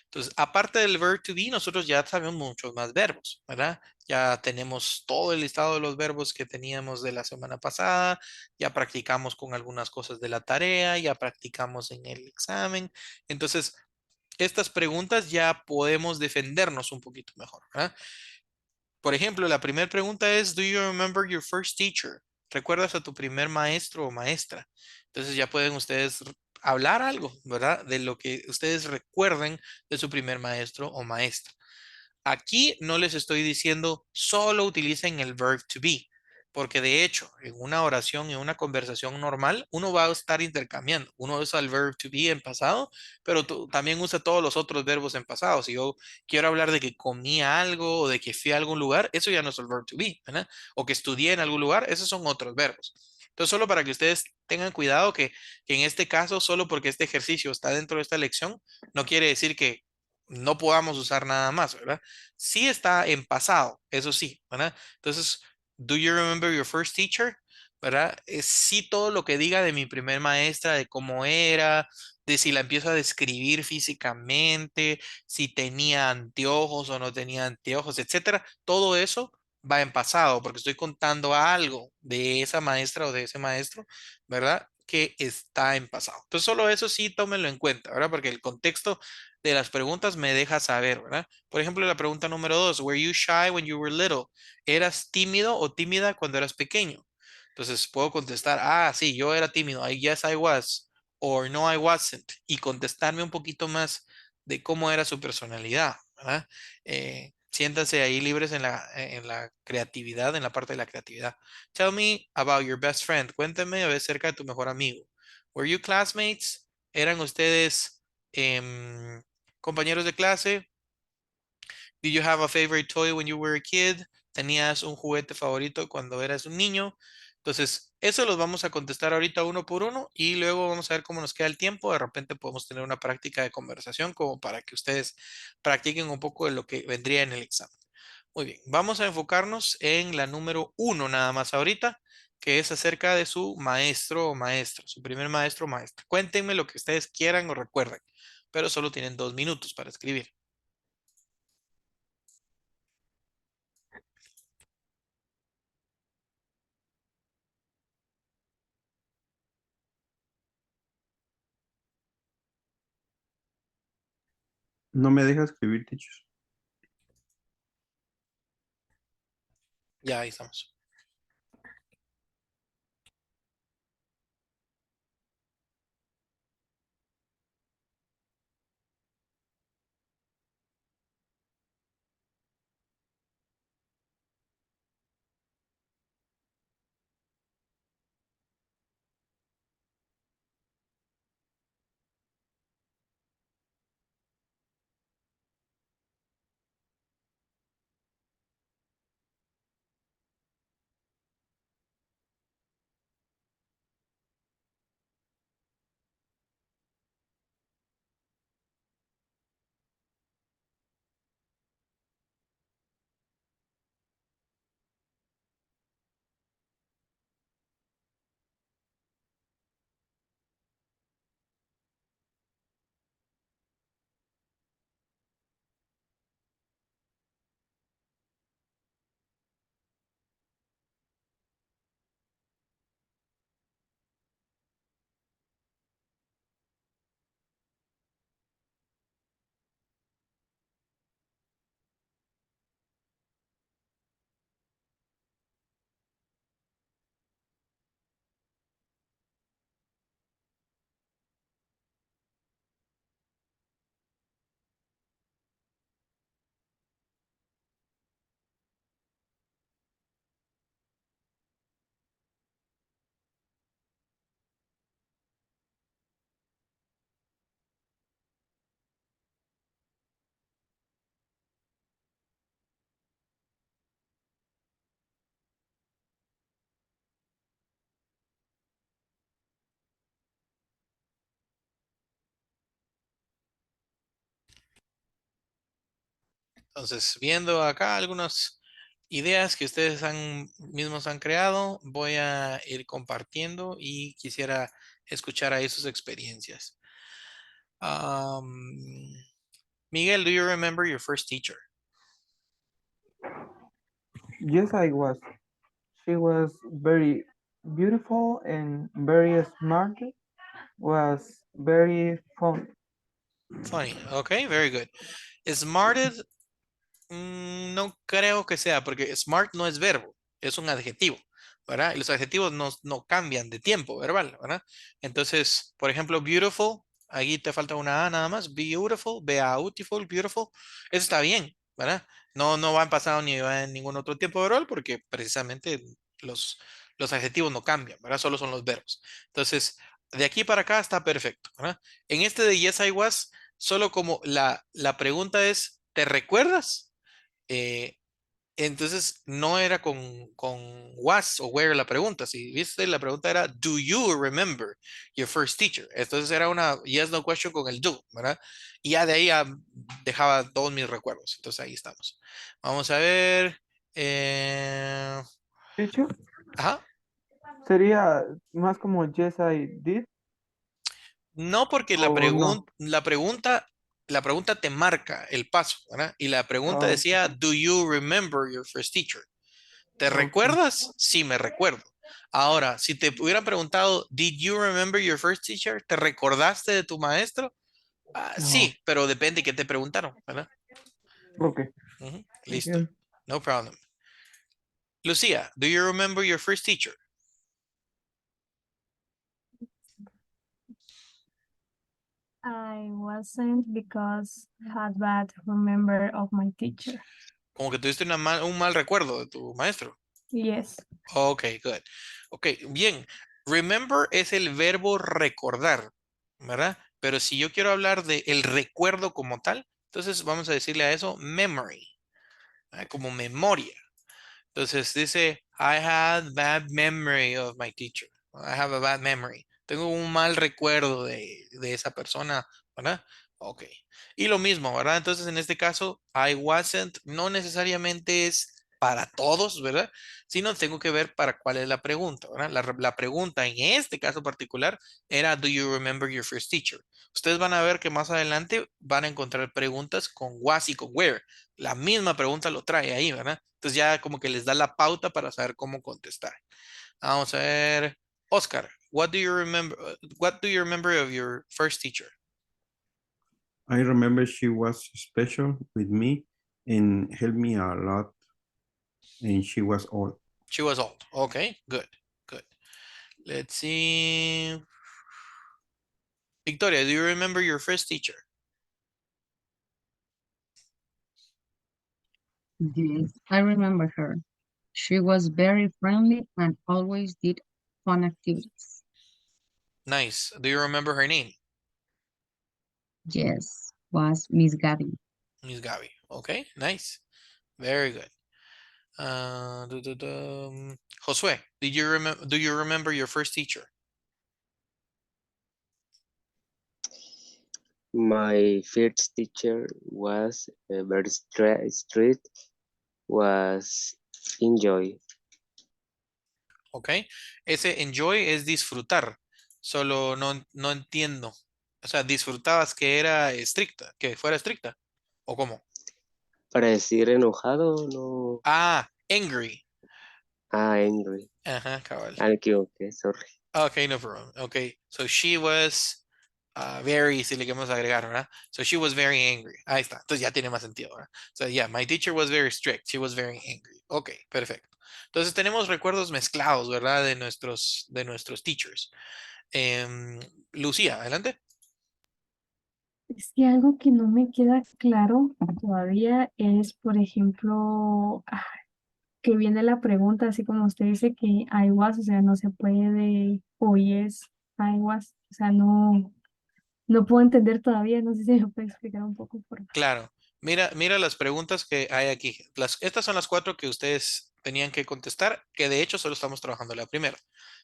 Entonces, aparte del verb to be, nosotros ya sabemos muchos más verbos, ¿verdad? Ya tenemos todo el listado de los verbos que teníamos de la semana pasada, ya practicamos con algunas cosas de la tarea, ya practicamos en el examen. Entonces, estas preguntas ya podemos defendernos un poquito mejor, ¿verdad? Por ejemplo, la primera pregunta es, ¿Do you remember your first teacher? ¿Recuerdas a tu primer maestro o maestra? Entonces ya pueden ustedes hablar algo, ¿verdad? De lo que ustedes recuerden de su primer maestro o maestra. Aquí no les estoy diciendo solo utilicen el verb to be, porque de hecho, en una oración, en una conversación normal, uno va a estar intercambiando. Uno usa el verb to be en pasado, pero también usa todos los otros verbos en pasado. Si yo quiero hablar de que comía algo o de que fui a algún lugar, eso ya no es el verb to be, ¿verdad? O que estudié en algún lugar, esos son otros verbos. Entonces, solo para que ustedes tengan cuidado que en este caso, solo porque este ejercicio está dentro de esta lección, no quiere decir que no podamos usar nada más, ¿verdad? Sí está en pasado, eso sí, ¿verdad? Entonces, ¿do you remember your first teacher? ¿Verdad? Sí, todo lo que diga de mi primer maestra, de cómo era, de si la empiezo a describir físicamente, si tenía anteojos o no tenía anteojos, etcétera, todo eso va en pasado, porque estoy contando algo de esa maestra o de ese maestro, ¿verdad? Que está en pasado. Entonces, solo eso sí tómenlo en cuenta, ¿verdad? Porque el contexto de las preguntas me deja saber, ¿verdad? Por ejemplo, la pregunta número 2, ¿Were you shy when you were little? ¿Eras tímido o tímida cuando eras pequeño? Entonces puedo contestar, sí, yo era tímido, yes, I was, or no, I wasn't, y contestarme un poquito más de cómo era su personalidad, ¿verdad? Siéntanse ahí libres en la creatividad, en la parte de la creatividad. Tell me about your best friend. Cuéntame acerca de tu mejor amigo. Were you classmates? ¿Eran ustedes compañeros de clase? Did you have a favorite toy when you were a kid? ¿Tenías un juguete favorito cuando eras un niño? Entonces, eso los vamos a contestar ahorita uno por uno y luego vamos a ver cómo nos queda el tiempo. De repente podemos tener una práctica de conversación como para que ustedes practiquen un poco de lo que vendría en el examen. Muy bien, vamos a enfocarnos en la número 1 nada más ahorita. que es acerca de su maestro o maestra, su primer maestro o maestra. Cuéntenme lo que ustedes quieran o recuerden, pero solo tienen 2 minutos para escribir. No me deja escribir, teacher. Ya, ahí estamos. Entonces, viendo acá algunas ideas que ustedes mismos han creado, voy a ir compartiendo y quisiera escuchar ahí sus experiencias. Um, Miguel, do you remember your first teacher? Yes, I was. She was very beautiful and very smart. Was very fun. Funny. Okay, very good. Smarted, no creo que sea, porque smart no es verbo, es un adjetivo, ¿verdad? Y los adjetivos no cambian de tiempo verbal, ¿verdad? Entonces, por ejemplo, beautiful, ahí te falta una A nada más, beautiful, beautiful, beautiful, eso está bien, ¿verdad? No va en pasado ni va en ningún otro tiempo verbal porque precisamente los, los adjetivos no cambian, ¿verdad? Solo son los verbos. Entonces, de aquí para acá está perfecto, ¿verdad? En este de yes I was, solo como la pregunta es, ¿te recuerdas? Eh, entonces no era con was o where la pregunta. Si viste, la pregunta era, ¿Do you remember your first teacher? Entonces era una yes no question con el do, ¿verdad? Y ya de ahí ya dejaba todos mis recuerdos. Entonces ahí estamos. Vamos a ver. eh, Teacher, Ajá. sería más como yes, I did No, porque o no. la pregunta te marca el paso, ¿verdad? Y la pregunta Ah, decía, ¿Do you remember your first teacher? ¿Te okay. recuerdas? Sí, me recuerdo. Ahora, si te hubieran preguntado, ¿Did you remember your first teacher? ¿Te recordaste de tu maestro? Ah, No. sí, pero depende qué te preguntaron, ¿verdad? Okay. Ujú, Thank listo. you. No problem. Lucía, do you remember your first teacher? I wasn't because had bad remember of my teacher. Como que tuviste un mal recuerdo de tu maestro. Yes. Ok, good. Ok, bien. Remember es el verbo recordar, ¿verdad? Pero si yo quiero hablar de el recuerdo como tal, entonces vamos a decirle a eso memory, como memoria. Entonces dice, I had bad memory of my teacher. I have a bad memory. Tengo un mal recuerdo de esa persona, ¿verdad? Ok. Y lo mismo, ¿verdad? Entonces en este caso, I wasn't no necesariamente es para todos, ¿verdad? Sino tengo que ver para cuál es la pregunta, ¿verdad? La pregunta en este caso particular era, ¿Do you remember your first teacher? Ustedes van a ver que más adelante van a encontrar preguntas con was y con where. La misma pregunta lo trae ahí, ¿verdad? Entonces ya como que les da la pauta para saber cómo contestar. Vamos a ver. Oscar, what do you remember of your first teacher? I remember she was special with me and helped me a lot. And she was old. She was old. Okay, good, good. Let's see. Victoria, do you remember your first teacher? Yes, I remember her. She was very friendly and always did fun activities. Nice. Do you remember her name? Yes, was Miss Gabby. Miss Gaby. Okay, nice. Very good. Josue, do you remember your first teacher? My first teacher was very strict, was enjoy. Ok. Ese enjoy es disfrutar. Solo no entiendo. O sea, disfrutabas que era estricta, que fuera estricta. ¿O cómo? Para decir enojado, no. Ah, angry. Angry. Ajá, cabal. Me equivoqué, sorry. Okay, no problem. Okay, so she was very, si le queremos agregar, ¿verdad? So she was very angry. Ahí está. Entonces ya tiene más sentido, ¿verdad? So yeah, my teacher was very strict. She was very angry. Okay, perfecto. Entonces tenemos recuerdos mezclados, ¿verdad? De nuestros teachers. Lucía, adelante. Es que algo que no me queda claro todavía es, por ejemplo, que viene la pregunta, así como usted dice que I was, o sea, no se puede, o yes, I was, o sea, no puedo entender todavía, no sé si me puede explicar un poco, por favor. Claro. Mira las preguntas que hay aquí. Estas son las 4 que ustedes tenían que contestar, que de hecho solo estamos trabajando la primera.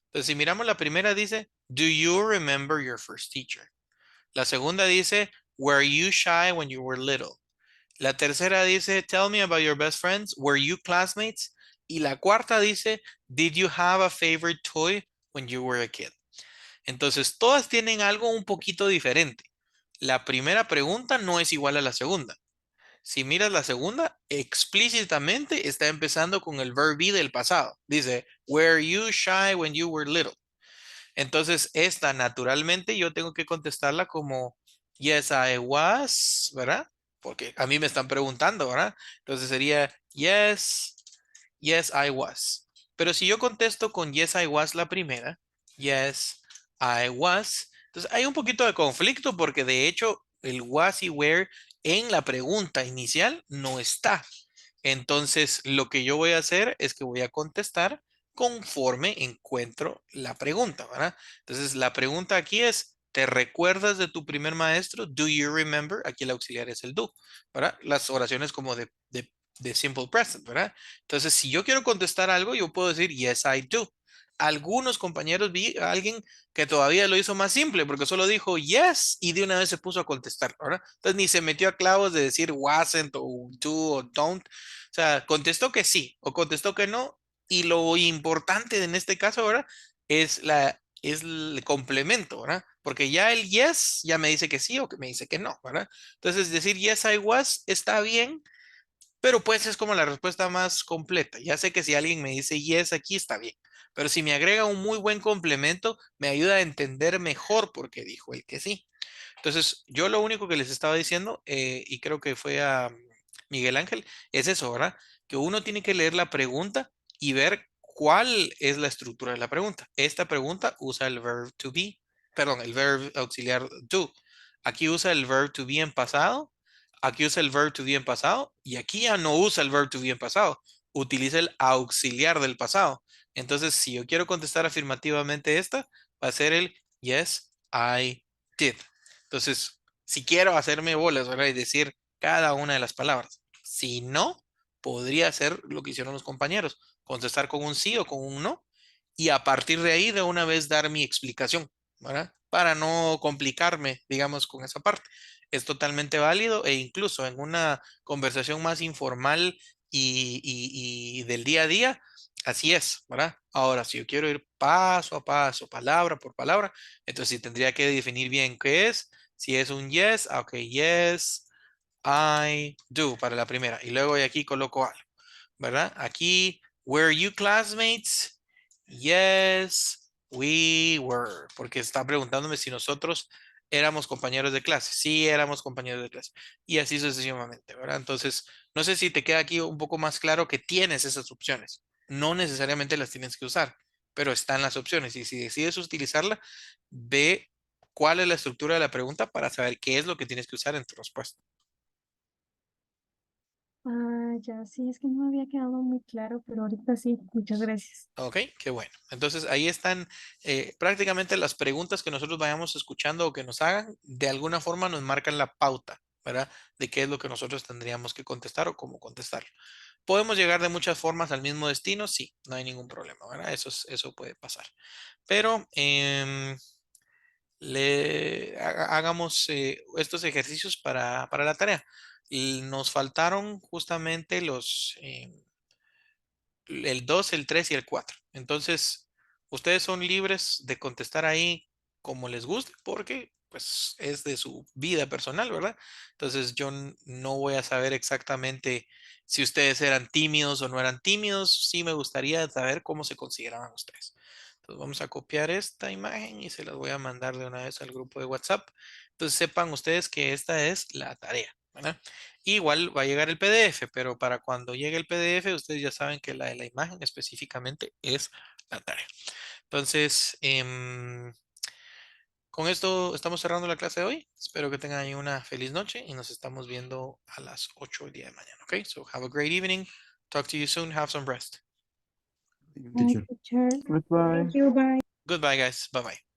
Entonces, si miramos la primera, dice, Do you remember your first teacher? La segunda dice, Were you shy when you were little? La tercera dice, Tell me about your best friends. Were you classmates? Y la cuarta dice, Did you have a favorite toy when you were a kid? Entonces, todas tienen algo un poquito diferente. La primera pregunta no es igual a la segunda. Si miras la segunda, explícitamente está empezando con el verb be del pasado. Dice, Were you shy when you were little? Entonces, esta naturalmente yo tengo que contestarla como Yes, I was, ¿verdad? Porque a mí me están preguntando, ¿verdad? Entonces sería Yes, yes, I was. Pero si yo contesto con Yes, I was la primera, Yes, I was, entonces hay un poquito de conflicto porque de hecho el was y where en la pregunta inicial no está. Entonces, lo que yo voy a hacer es que voy a contestar conforme encuentro la pregunta, ¿verdad? Entonces, la pregunta aquí es, ¿te recuerdas de tu primer maestro? Do you remember? Aquí el auxiliar es el do, ¿verdad? Las oraciones como de simple present, ¿verdad? Entonces, si yo quiero contestar algo, yo puedo decir, yes, I do. Algunos compañeros vi a alguien que todavía lo hizo más simple porque solo dijo yes y de una vez se puso a contestar, ¿verdad? Entonces ni se metió a clavos de decir wasn't o do o don't. O sea, contestó que sí o contestó que no. Y lo importante en este caso, ¿verdad? Es el complemento, ¿verdad? Porque ya el yes ya me dice que sí o que me dice que no, ¿verdad? Entonces decir yes I was está bien, pero pues es como la respuesta más completa. Ya sé que si alguien me dice yes aquí está bien, pero si me agrega un muy buen complemento, me ayuda a entender mejor por qué dijo el que sí. Entonces, yo lo único que les estaba diciendo, y creo que fue a Miguel Ángel, es eso, ¿verdad? Que uno tiene que leer la pregunta y ver cuál es la estructura de la pregunta. Esta pregunta usa el verb to be, perdón, el verb auxiliar do. Aquí usa el verb to be en pasado, aquí usa el verb to be en pasado y aquí ya no usa el verb to be en pasado, utiliza el auxiliar del pasado. Entonces, si yo quiero contestar afirmativamente esta, va a ser el yes, I did. Entonces, si quiero hacerme bolas, ¿verdad? Y decir cada una de las palabras. Si no, podría hacer lo que hicieron los compañeros, contestar con un sí o con un no, y a partir de ahí de una vez dar mi explicación, ¿verdad? Para no complicarme, digamos, con esa parte. Es totalmente válido e incluso en una conversación más informal y del día a día, así es, ¿verdad? Ahora, si yo quiero ir paso a paso, palabra por palabra, entonces sí tendría que definir bien qué es. Si es un yes, ok, yes, I do para la primera. Y luego de aquí coloco algo, ¿verdad? Aquí, were you classmates? Yes, we were. Porque está preguntándome si nosotros éramos compañeros de clase. Sí, éramos compañeros de clase. Y así sucesivamente, ¿verdad? Entonces, no sé si te queda aquí un poco más claro que tienes esas opciones. No necesariamente las tienes que usar, pero están las opciones. Y si decides utilizarla, ve cuál es la estructura de la pregunta para saber qué es lo que tienes que usar en tu respuesta. Ah, ya, sí, es que no me había quedado muy claro, pero ahorita sí, muchas gracias. Ok, qué bueno. Entonces ahí están prácticamente las preguntas que nosotros vayamos escuchando o que nos hagan, de alguna forma nos marcan la pauta, ¿verdad? De qué es lo que nosotros tendríamos que contestar o cómo contestarlo. ¿Podemos llegar de muchas formas al mismo destino? Sí, no hay ningún problema, ¿verdad? Eso puede pasar. Pero hagamos estos ejercicios para la tarea. Y nos faltaron justamente el 2, el 3 y el 4. Entonces, ustedes son libres de contestar ahí como les guste, porque pues es de su vida personal, ¿verdad? Entonces, yo no voy a saber exactamente si ustedes eran tímidos o no eran tímidos. Sí me gustaría saber cómo se consideraban ustedes. Entonces, vamos a copiar esta imagen y se las voy a mandar de una vez al grupo de WhatsApp. Entonces, sepan ustedes que esta es la tarea, ¿verdad? Igual va a llegar el PDF, pero para cuando llegue el PDF, ustedes ya saben que la de la imagen específicamente es la tarea. Entonces, con esto estamos cerrando la clase de hoy. Espero que tengan ahí una feliz noche y nos estamos viendo a las 8 el día de mañana. Ok, so have a great evening. Talk to you soon. Have some rest. Bye, Teacher. teacher. Goodbye. Thank you, bye. Goodbye, guys. Bye bye.